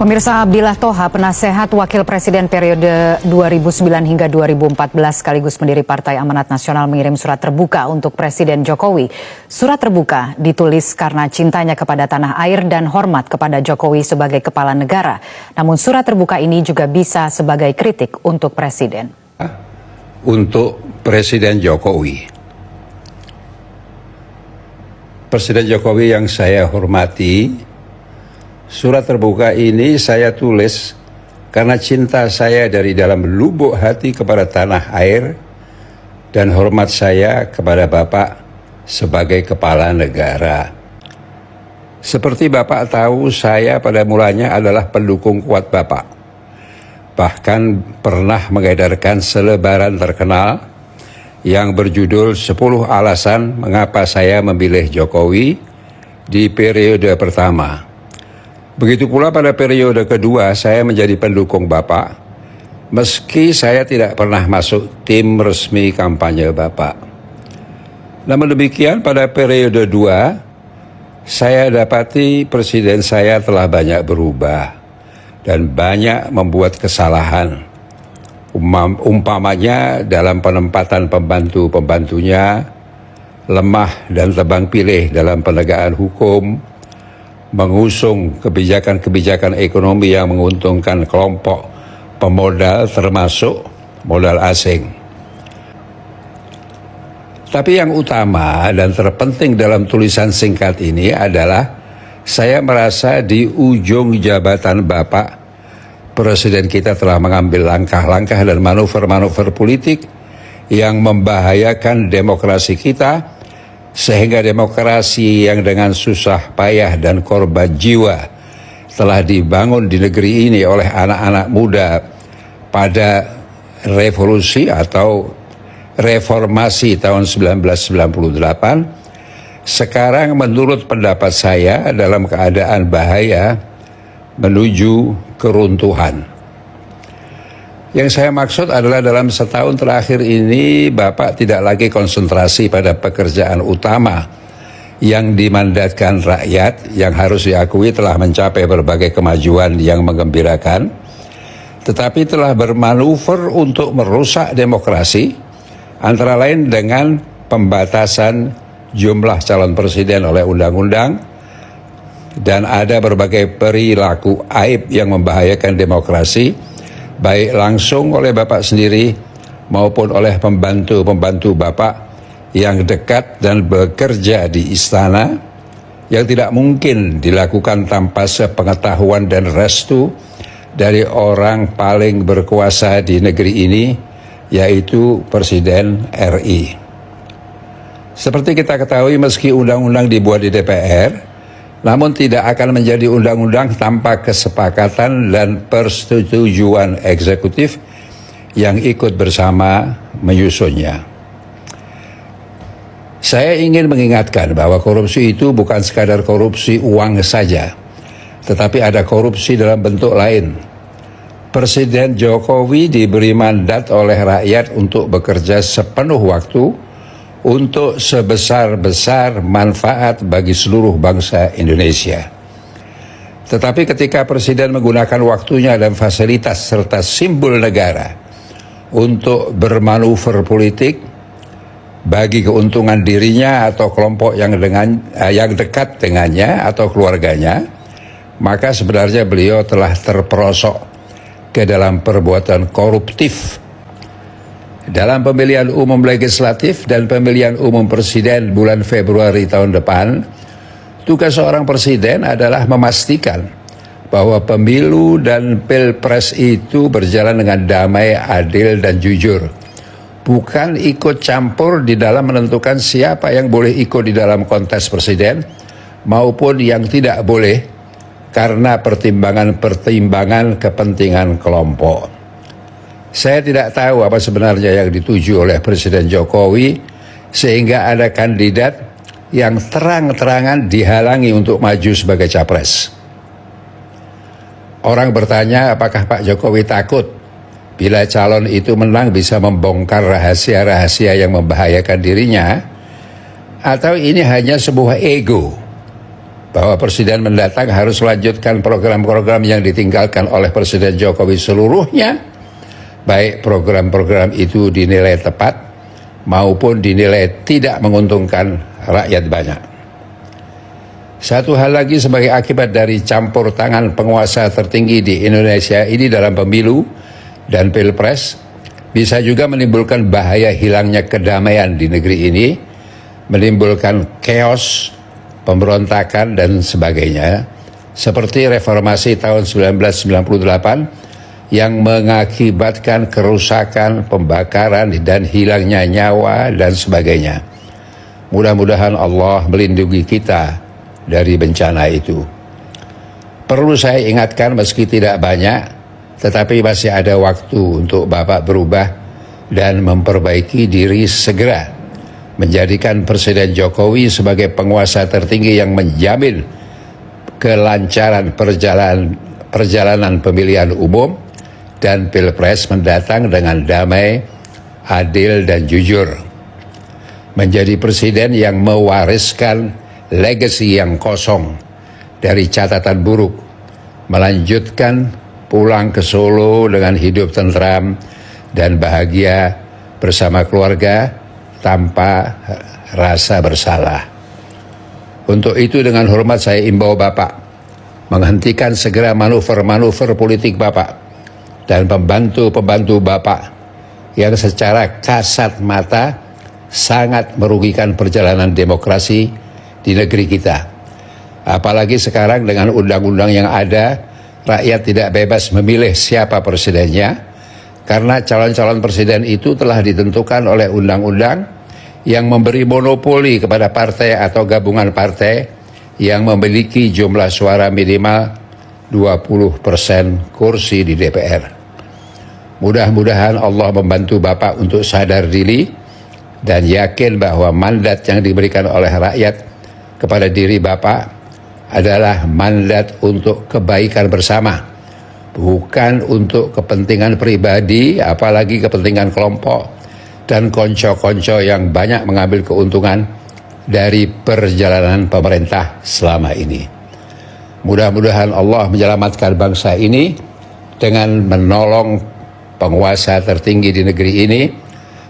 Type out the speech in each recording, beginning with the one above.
Pemirsa, Abdillah Thoha, penasehat Wakil Presiden periode 2009 hingga 2014 sekaligus pendiri Partai Amanat Nasional mengirim surat terbuka untuk Presiden Jokowi. Surat terbuka ditulis karena cintanya kepada tanah air dan hormat kepada Jokowi sebagai kepala negara. Namun surat terbuka ini juga bisa sebagai kritik untuk Presiden. Untuk Presiden Jokowi. Presiden Jokowi yang saya hormati, surat terbuka ini saya tulis karena cinta saya dari dalam lubuk hati kepada tanah air dan hormat saya kepada Bapak sebagai kepala negara. Seperti Bapak tahu, saya pada mulanya adalah pendukung kuat Bapak. Bahkan pernah mengedarkan selebaran terkenal yang berjudul 10 alasan mengapa saya memilih Jokowi di periode pertama. Begitu pula pada periode kedua saya menjadi pendukung Bapak, meski saya tidak pernah masuk tim resmi kampanye Bapak. Namun demikian pada periode 2, saya dapati Presiden saya telah banyak berubah dan banyak membuat kesalahan. Umpamanya dalam penempatan pembantu-pembantunya, lemah dan tebang pilih dalam penegakan hukum, mengusung kebijakan-kebijakan ekonomi yang menguntungkan kelompok pemodal termasuk modal asing. Tapi yang utama dan terpenting dalam tulisan singkat ini adalah saya merasa di ujung jabatan Bapak, Presiden kita telah mengambil langkah-langkah dan manuver-manuver politik yang membahayakan demokrasi kita, sehingga demokrasi yang dengan susah payah dan korban jiwa telah dibangun di negeri ini oleh anak-anak muda pada revolusi atau reformasi tahun 1998, sekarang menurut pendapat saya dalam keadaan bahaya menuju keruntuhan. Yang saya maksud adalah dalam setahun terakhir ini Bapak tidak lagi konsentrasi pada pekerjaan utama yang dimandatkan rakyat yang harus diakui telah mencapai berbagai kemajuan yang menggembirakan, tetapi telah bermanuver untuk merusak demokrasi, antara lain dengan pembatasan jumlah calon presiden oleh undang-undang, dan ada berbagai perilaku aib yang membahayakan demokrasi, baik langsung oleh Bapak sendiri maupun oleh pembantu-pembantu Bapak yang dekat dan bekerja di istana, yang tidak mungkin dilakukan tanpa sepengetahuan dan restu dari orang paling berkuasa di negeri ini, yaitu Presiden RI. Seperti kita ketahui, meski undang-undang dibuat di DPR, namun tidak akan menjadi undang-undang tanpa kesepakatan dan persetujuan eksekutif yang ikut bersama menyusunnya. Saya ingin mengingatkan bahwa korupsi itu bukan sekadar korupsi uang saja, tetapi ada korupsi dalam bentuk lain. Presiden Jokowi diberi mandat oleh rakyat untuk bekerja sepenuh waktu untuk sebesar-besar manfaat bagi seluruh bangsa Indonesia. Tetapi ketika Presiden menggunakan waktunya dan fasilitas serta simbol negara untuk bermanuver politik bagi keuntungan dirinya atau kelompok yang dekat dengannya atau keluarganya, maka sebenarnya beliau telah terperosok ke dalam perbuatan koruptif. Dalam pemilihan umum legislatif dan pemilihan umum presiden bulan Februari tahun depan, tugas seorang presiden adalah memastikan bahwa pemilu dan pilpres itu berjalan dengan damai, adil, dan jujur. Bukan ikut campur di dalam menentukan siapa yang boleh ikut di dalam kontes presiden maupun yang tidak boleh karena pertimbangan-pertimbangan kepentingan kelompok. Saya tidak tahu apa sebenarnya yang dituju oleh Presiden Jokowi sehingga ada kandidat yang terang-terangan dihalangi untuk maju sebagai capres. Orang bertanya apakah Pak Jokowi takut bila calon itu menang bisa membongkar rahasia-rahasia yang membahayakan dirinya, atau ini hanya sebuah ego bahwa Presiden mendatang harus melanjutkan program-program yang ditinggalkan oleh Presiden Jokowi seluruhnya, baik program-program itu dinilai tepat maupun dinilai tidak menguntungkan rakyat banyak. Satu hal lagi, sebagai akibat dari campur tangan penguasa tertinggi di Indonesia ini dalam pemilu dan pilpres, bisa juga menimbulkan bahaya hilangnya kedamaian di negeri ini, menimbulkan chaos, pemberontakan dan sebagainya, seperti reformasi tahun 1998 yang mengakibatkan kerusakan, pembakaran dan hilangnya nyawa dan sebagainya. Mudah-mudahan Allah melindungi kita dari bencana itu. Perlu saya ingatkan, meski tidak banyak, tetapi masih ada waktu untuk Bapak berubah dan memperbaiki diri segera, menjadikan Presiden Jokowi sebagai penguasa tertinggi yang menjamin kelancaran perjalanan pemilihan umum dan pilpres mendatang dengan damai, adil dan jujur. Menjadi presiden yang mewariskan legasi yang kosong dari catatan buruk, melanjutkan pulang ke Solo dengan hidup tentram dan bahagia bersama keluarga tanpa rasa bersalah. Untuk itu dengan hormat saya imbau Bapak menghentikan segera manuver-manuver politik Bapak dan pembantu-pembantu Bapak yang secara kasat mata sangat merugikan perjalanan demokrasi di negeri kita. Apalagi sekarang dengan undang-undang yang ada, rakyat tidak bebas memilih siapa presidennya, karena calon-calon presiden itu telah ditentukan oleh undang-undang yang memberi monopoli kepada partai atau gabungan partai yang memiliki jumlah suara minimal 20% kursi di DPR. Mudah-mudahan Allah membantu Bapak untuk sadar diri dan yakin bahwa mandat yang diberikan oleh rakyat kepada diri Bapak adalah mandat untuk kebaikan bersama, bukan untuk kepentingan pribadi, apalagi kepentingan kelompok dan konco-konco yang banyak mengambil keuntungan dari perjalanan pemerintah selama ini. Mudah-mudahan Allah menyelamatkan bangsa ini dengan menolong penguasa tertinggi di negeri ini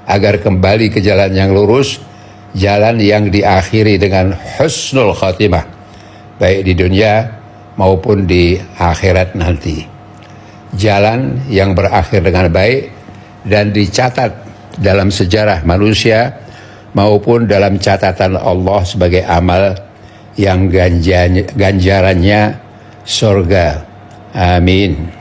agar kembali ke jalan yang lurus, jalan yang diakhiri dengan husnul khatimah, baik di dunia maupun di akhirat nanti. Jalan yang berakhir dengan baik dan dicatat dalam sejarah manusia maupun dalam catatan Allah sebagai amal yang ganjarannya surga. Amin.